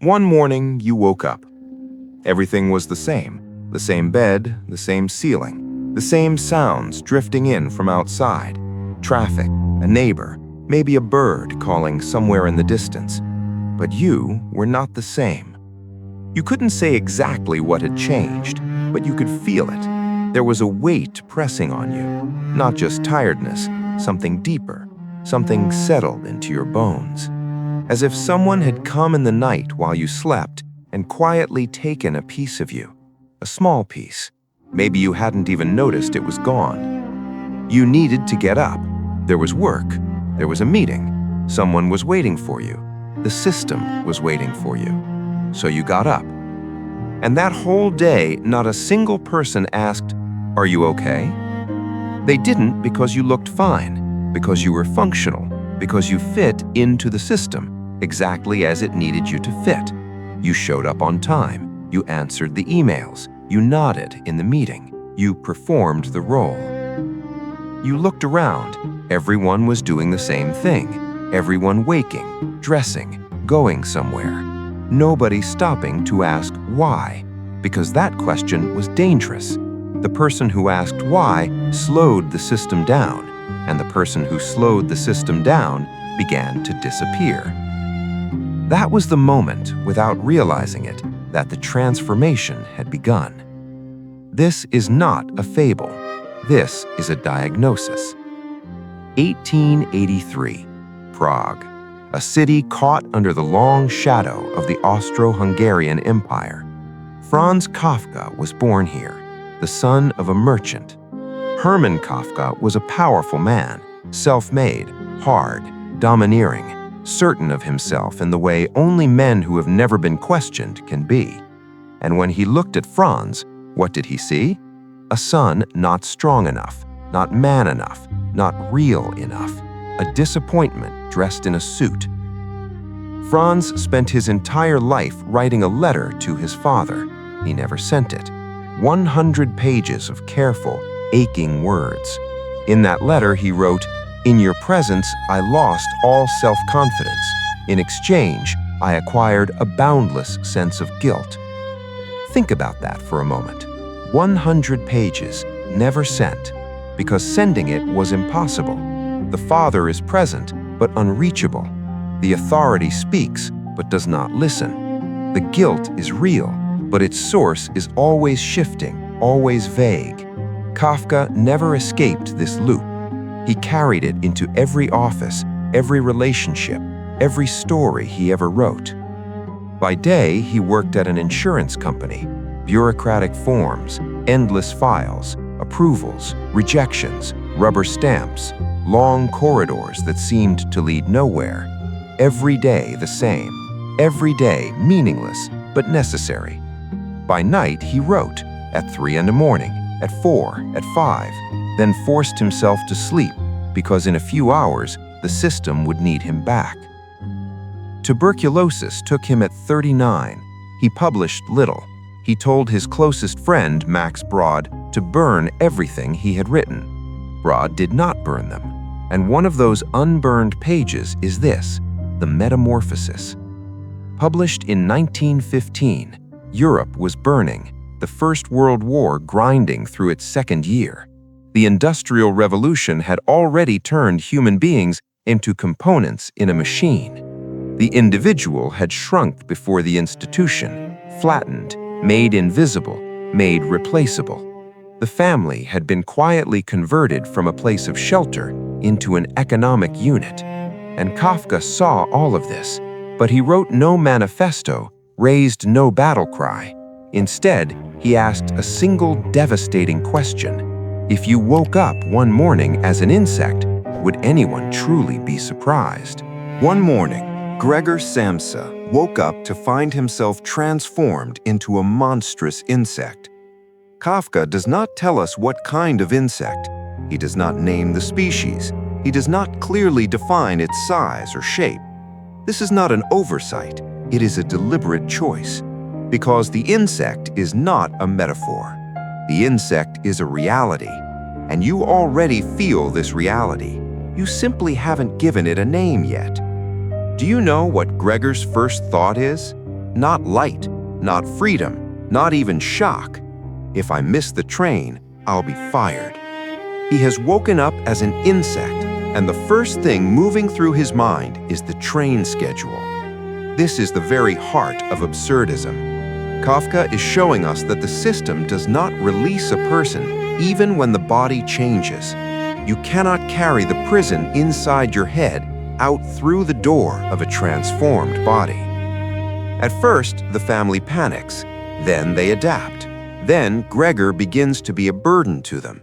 One morning, you woke up. Everything was the same bed, the same ceiling, the same sounds drifting in from outside, traffic, a neighbor, maybe a bird calling somewhere in the distance. But you were not the same. You couldn't say exactly what had changed, but you could feel it. There was a weight pressing on you, not just tiredness, something deeper, something settled into your bones. As if someone had come in the night while you slept and quietly taken a piece of you, a small piece. Maybe you hadn't even noticed it was gone. You needed to get up. There was work. There was a meeting. Someone was waiting for you. The system was waiting for you. So you got up. And that whole day, not a single person asked, "Are you okay?" They didn't because you looked fine, because you were functional, because you fit into the system exactly as it needed you to fit. You showed up on time. You answered the emails. You nodded in the meeting. You performed the role. You looked around. Everyone was doing the same thing. Everyone waking, dressing, going somewhere. Nobody stopping to ask why, because that question was dangerous. The person who asked why slowed the system down, and the person who slowed the system down began to disappear. That was the moment, without realizing it, that the transformation had begun. This is not a fable. This is a diagnosis. 1883, Prague, a city caught under the long shadow of the Austro-Hungarian Empire. Franz Kafka was born here, the son of a merchant. Hermann Kafka was a powerful man, self-made, hard, domineering, certain of himself in the way only men who have never been questioned can be. And when he looked at Franz, what did he see? A son not strong enough, not man enough, not real enough, a disappointment dressed in a suit. Franz spent his entire life writing a letter to his father. He never sent it. 100 pages of careful, aching words. In that letter, he wrote, "In your presence, I lost all self-confidence. In exchange, I acquired a boundless sense of guilt." Think about that for a moment. 100 pages, never sent, because sending it was impossible. The Father is present, but unreachable. The authority speaks, but does not listen. The guilt is real, but its source is always shifting, always vague. Kafka never escaped this loop. He carried it into every office, every relationship, every story he ever wrote. By day, he worked at an insurance company. Bureaucratic forms, endless files, approvals, rejections, rubber stamps, long corridors that seemed to lead nowhere. Every day the same. Every day meaningless, but necessary. By night, he wrote, at 3 in the morning, at 4, at 5, then forced himself to sleep because in a few hours, the system would need him back. Tuberculosis took him at 39. He published little. He told his closest friend, Max Brod, to burn everything he had written. Brod did not burn them, and one of those unburned pages is this, the Metamorphosis. Published in 1915, Europe was burning, the First World War grinding through its second year. The Industrial Revolution had already turned human beings into components in a machine. The individual had shrunk before the institution, flattened, made invisible, made replaceable. The family had been quietly converted from a place of shelter into an economic unit. And Kafka saw all of this, but he wrote no manifesto, raised no battle cry. Instead, he asked a single devastating question. If you woke up one morning as an insect, would anyone truly be surprised? One morning, Gregor Samsa woke up to find himself transformed into a monstrous insect. Kafka does not tell us what kind of insect. He does not name the species. He does not clearly define its size or shape. This is not an oversight. It is a deliberate choice. Because the insect is not a metaphor. The insect is a reality. And you already feel this reality. You simply haven't given it a name yet. Do you know what Gregor's first thought is? not light, not freedom, not even shock. If I miss the train, I'll be fired. He has woken up as an insect, and the first thing moving through his mind is the train schedule. This is the very heart of absurdism. Kafka is showing us that the system does not release a person even when the body changes. You cannot carry the prison inside your head out through the door of a transformed body. At first, the family panics. Then they adapt. Then Gregor begins to be a burden to them.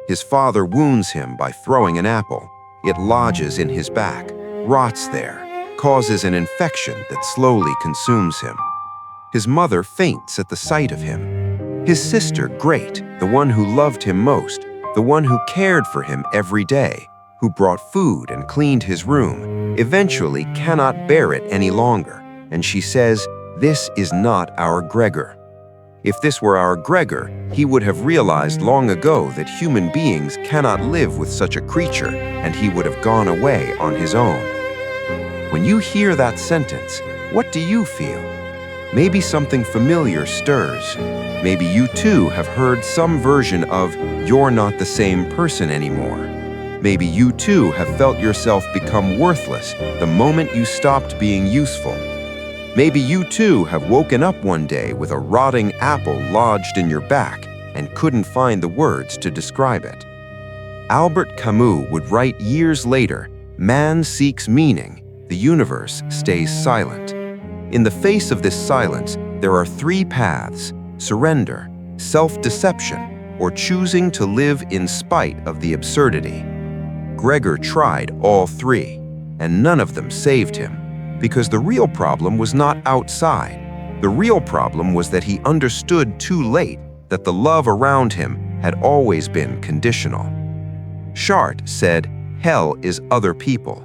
His father wounds him by throwing an apple. It lodges in his back, rots there, causes an infection that slowly consumes him. His mother faints at the sight of him. His sister, Great, the one who loved him most, the one who cared for him every day, who brought food and cleaned his room, eventually cannot bear it any longer, and she says, "This is not our Gregor." If this were our Gregor, he would have realized long ago that human beings cannot live with such a creature, and he would have gone away on his own. When you hear that sentence, what do you feel? Maybe something familiar stirs. Maybe you too have heard some version of "you're not the same person anymore." Maybe you too have felt yourself become worthless the moment you stopped being useful. Maybe you too have woken up one day with a rotting apple lodged in your back and couldn't find the words to describe it. Albert Camus would write years later, "Man seeks meaning, the universe stays silent." In the face of this silence, there are three paths: surrender, self-deception, or choosing to live in spite of the absurdity. Gregor tried all three, and none of them saved him. Because the real problem was not outside. The real problem was that he understood too late that the love around him had always been conditional. Chartres said, "Hell is other people."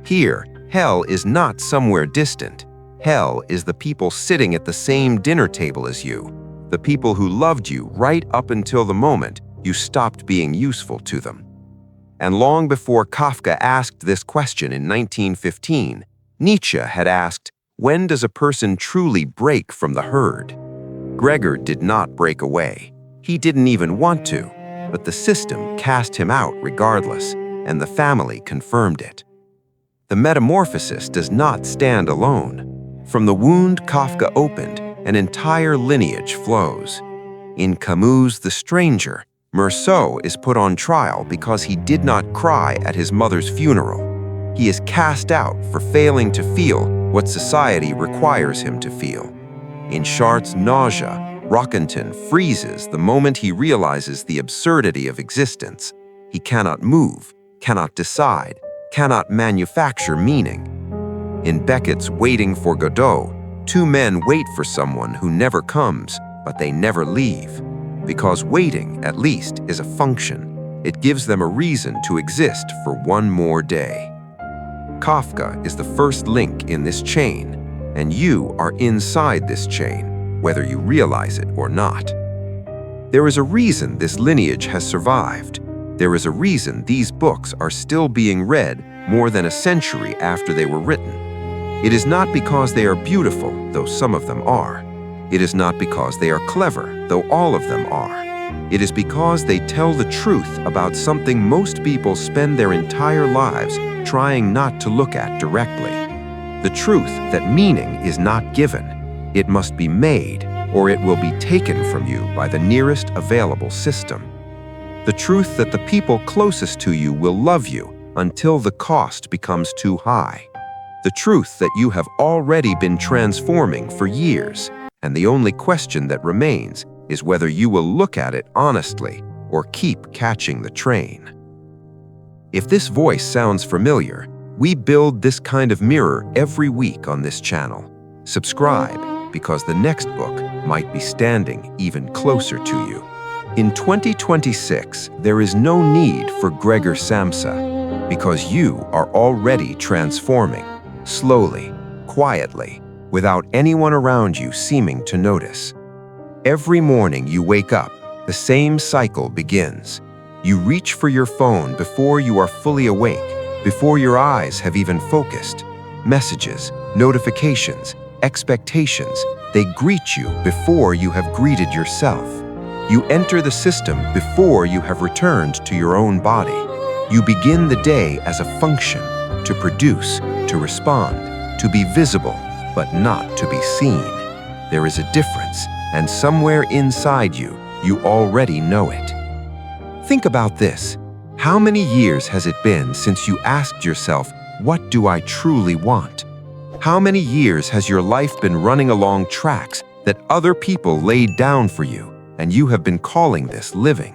Here, hell is not somewhere distant. Hell is the people sitting at the same dinner table as you, the people who loved you right up until the moment you stopped being useful to them. And long before Kafka asked this question in 1915, Nietzsche had asked, "When does a person truly break from the herd?" Gregor did not break away. He didn't even want to, but the system cast him out regardless, and the family confirmed it. The metamorphosis does not stand alone. From the wound Kafka opened, an entire lineage flows. In Camus' The Stranger, Meursault is put on trial because he did not cry at his mother's funeral. He is cast out for failing to feel what society requires him to feel. In Chartres' Nausea, Rockenton freezes the moment he realizes the absurdity of existence. He cannot move, cannot decide, cannot manufacture meaning. In Beckett's Waiting for Godot, two men wait for someone who never comes, but they never leave. Because waiting, at least, is a function. It gives them a reason to exist for one more day. Kafka is the first link in this chain, and you are inside this chain, whether you realize it or not. There is a reason this lineage has survived. There is a reason these books are still being read more than a century after they were written. It is not because they are beautiful, though some of them are. It is not because they are clever, though all of them are. It is because they tell the truth about something most people spend their entire lives trying not to look at directly. The truth that meaning is not given. It must be made, or it will be taken from you by the nearest available system. The truth that the people closest to you will love you until the cost becomes too high. The truth that you have already been transforming for years, and the only question that remains is whether you will look at it honestly or keep catching the train. If this voice sounds familiar, we build this kind of mirror every week on this channel. Subscribe, because the next book might be standing even closer to you. In 2026, there is no need for Gregor Samsa, because you are already transforming, slowly, quietly, without anyone around you seeming to notice. Every morning you wake up, the same cycle begins. You reach for your phone before you are fully awake, before your eyes have even focused. Messages, notifications, Expectations, they greet you before you have greeted yourself. You enter the system before you have returned to your own body. You begin the day as a function, to produce, to respond, to be visible, but not to be seen. There is a difference, and somewhere inside you, you already know it. Think about this. How many years has it been since you asked yourself, what do I truly want? How many years has your life been running along tracks that other people laid down for you, and you have been calling this living?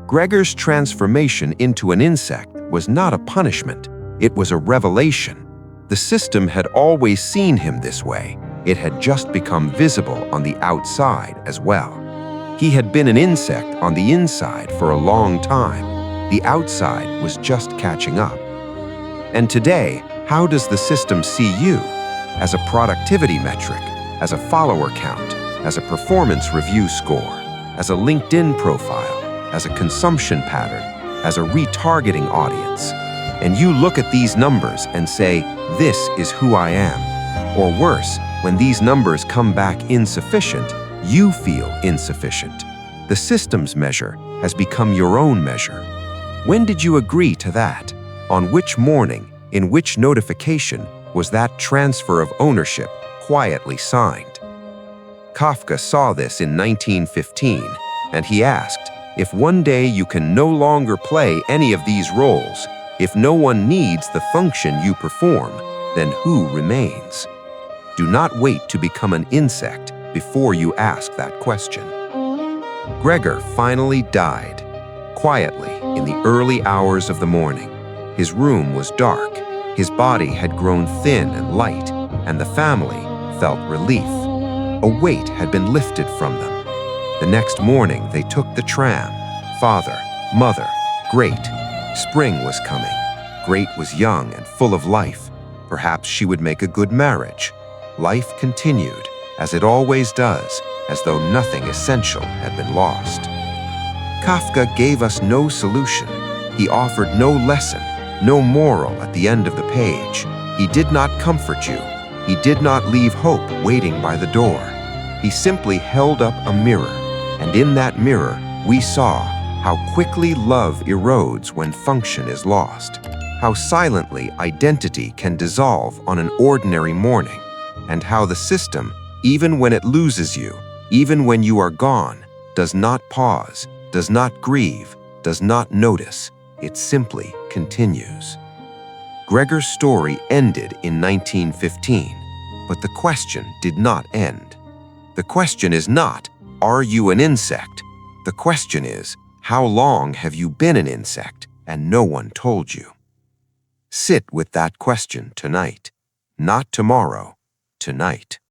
Gregor's transformation into an insect was not a punishment, it was a revelation. The system had always seen him this way. It had just become visible on the outside as well. He had been an insect on the inside for a long time. The outside was just catching up. And today, how does the system see you? As a productivity metric, as a follower count, as a performance review score, as a LinkedIn profile, as a consumption pattern, as a retargeting audience. And you look at these numbers and say, this is who I am. Or worse, when these numbers come back insufficient, you feel insufficient. The system's measure has become your own measure. When did you agree to that? On which morning, in which notification, was that transfer of ownership quietly signed? Kafka saw this in 1915, and he asked, if one day you can no longer play any of these roles, if no one needs the function you perform, then who remains? Do not wait to become an insect before you ask that question. Gregor finally died, quietly in the early hours of the morning. His room was dark, his body had grown thin and light, and the family felt relief. A weight had been lifted from them. The next morning they took the tram. Father, mother, great. Spring was coming. Great was young and full of life. Perhaps she would make a good marriage. Life continued, as it always does, as though nothing essential had been lost. Kafka gave us no solution. He offered no lesson, no moral at the end of the page. He did not comfort you. He did not leave hope waiting by the door. He simply held up a mirror, and in that mirror we saw how quickly love erodes when function is lost, how silently identity can dissolve on an ordinary morning, and how the system, even when it loses you, even when you are gone, does not pause, does not grieve, does not notice. It simply continues. Gregor's story ended in 1915, but the question did not end. The question is not, are you an insect? The question is, how long have you been an insect and no one told you? Sit with that question tonight. Not tomorrow, tonight.